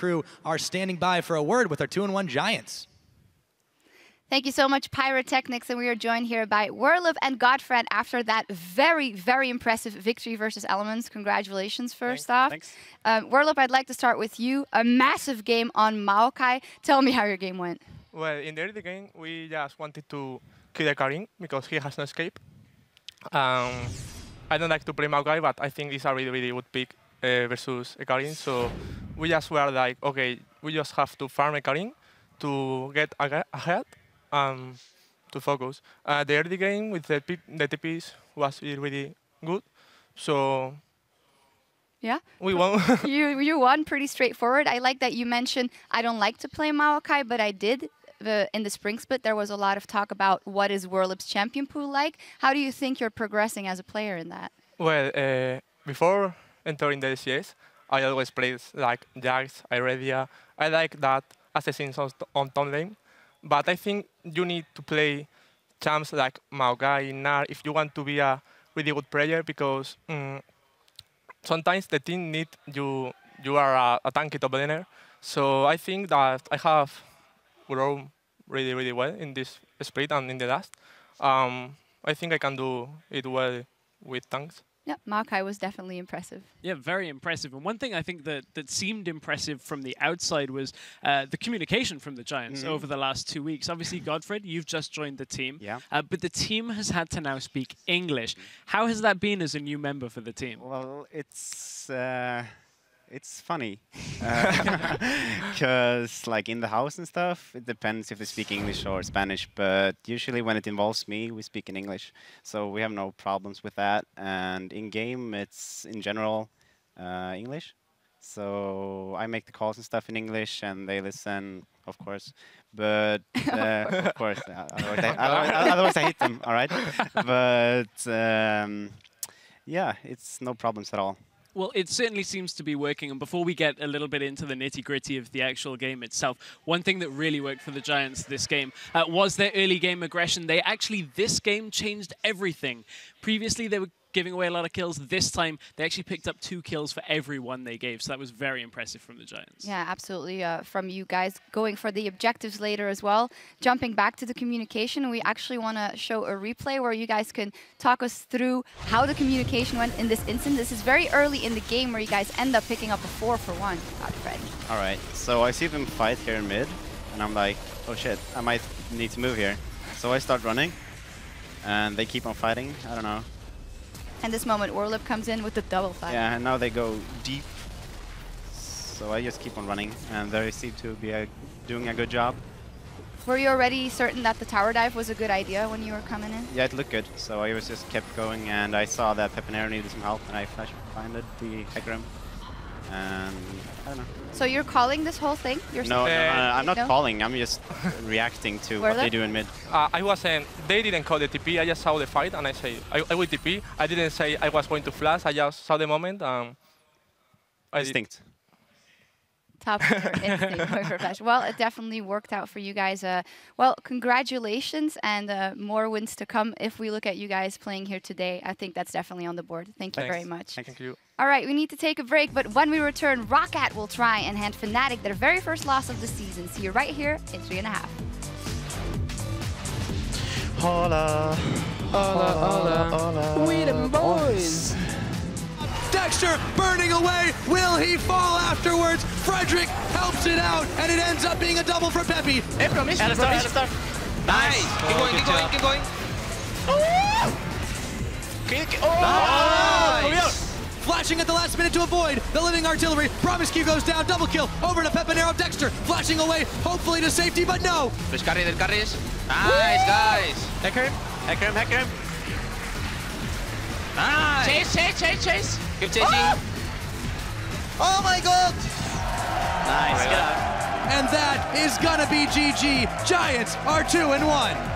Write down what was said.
crew are standing by for a word with our 2-1 Giants. Thank you so much, Pyrotechnics, and we are joined here by Werlip and Godfriend after that very, very impressive victory versus Elements. Congratulations, first off. Thanks. Werlip, I'd like to start with you. A massive game on Maokai. Tell me how your game went. Well, in the early game, we just wanted to kill the Karin because he has no escape. I don't like to play Maokai, but I think it's a really, really good pick versus a Karin. So we just were like, okay, we just have to farm a Karin to get ahead. To focus. The early game with the TPs was really good, so yeah, we won. you won pretty straightforward. I like that you mentioned I don't like to play Maokai, but I did. In the spring split, there was a lot of talk about what is Werlip's champion pool like. How do you think you're progressing as a player in that? Well, before entering the LCS, I always played like Jax, Irelia. I like that assassins on top lane. But I think you need to play champs like Maokai, Nar, if you want to be a really good player, because sometimes the team need you. You are a tanky top laner. So I think that I have grown really, really well in this split and in the last. I think I can do it well with tanks. Yeah, Maokai was definitely impressive. Yeah, very impressive. And one thing I think that seemed impressive from the outside was the communication from the Giants over the last 2 weeks. Obviously, Godfred, you've just joined the team. Yeah. But the team has had to now speak English. How has that been as a new member for the team? Well, it's funny because like in the house and stuff, it depends if they speak English or Spanish, but usually when it involves me, we speak in English. So we have no problems with that. And in game, it's in general English. So I make the calls and stuff in English and they listen, of course. But of course, otherwise I hate them, all right? But yeah, it's no problems at all. Well, it certainly seems to be working. And before we get a little bit into the nitty-gritty of the actual game itself, one thing that really worked for the Giants this game was their early game aggression. They actually, this game, changed everything. Previously, they were giving away a lot of kills. This time, they actually picked up 2 kills for every one they gave. So that was very impressive from the Giants. Yeah, absolutely. From you guys going for the objectives later as well. Jumping back to the communication, we actually want to show a replay where you guys can talk us through how the communication went in this instance. This is very early in the game where you guys end up picking up a 4-for-1, Godfred. All right, so I see them fight here in mid, and I'm like, oh shit, I might need to move here. So I start running, and they keep on fighting. I don't know. And this moment, Werlip comes in with the double fight. Yeah, and now they go deep. So I just keep on running, and they seem to be doing a good job. Were you already certain that the tower dive was a good idea when you were coming in? Yeah, it looked good. So I was just kept going, and I saw that Pepinero needed some help, and I flashed-blinded the Hecarim. And I don't know. So you're calling this whole thing? No, I'm not calling. I'm just reacting to what they do in mid. I wasn't. They didn't call the TP. I just saw the fight and I say I will TP. I didn't say I was going to flash. I just saw the moment. Instinct. Top instinct going for flash. Well, it definitely worked out for you guys. Well, congratulations and more wins to come. If we look at you guys playing here today, I think that's definitely on the board. Thank you very much. Thank you. All right, we need to take a break, but when we return, Roccat will try and hand Fnatic their very first loss of the season. See you right here in 3.5. Hola, hola, hola, hola. We the boys. Dexter burning away. Will he fall afterwards? Frederick helps it out, and it ends up being a double for Peppy. Hey, promise. Alistar. Nice. Keep going, keep going, keep going. Nice. Flashing at the last minute to avoid the living artillery. Promiscu goes down, double kill. Over to Pepinero. Dexter flashing away, hopefully to safety, but no. There's carry, there's carries. Nice, guys. Hecarim. Nice. Chase. Keep chasing. Oh my god. Nice, And that is gonna be GG. Giants are 2-1.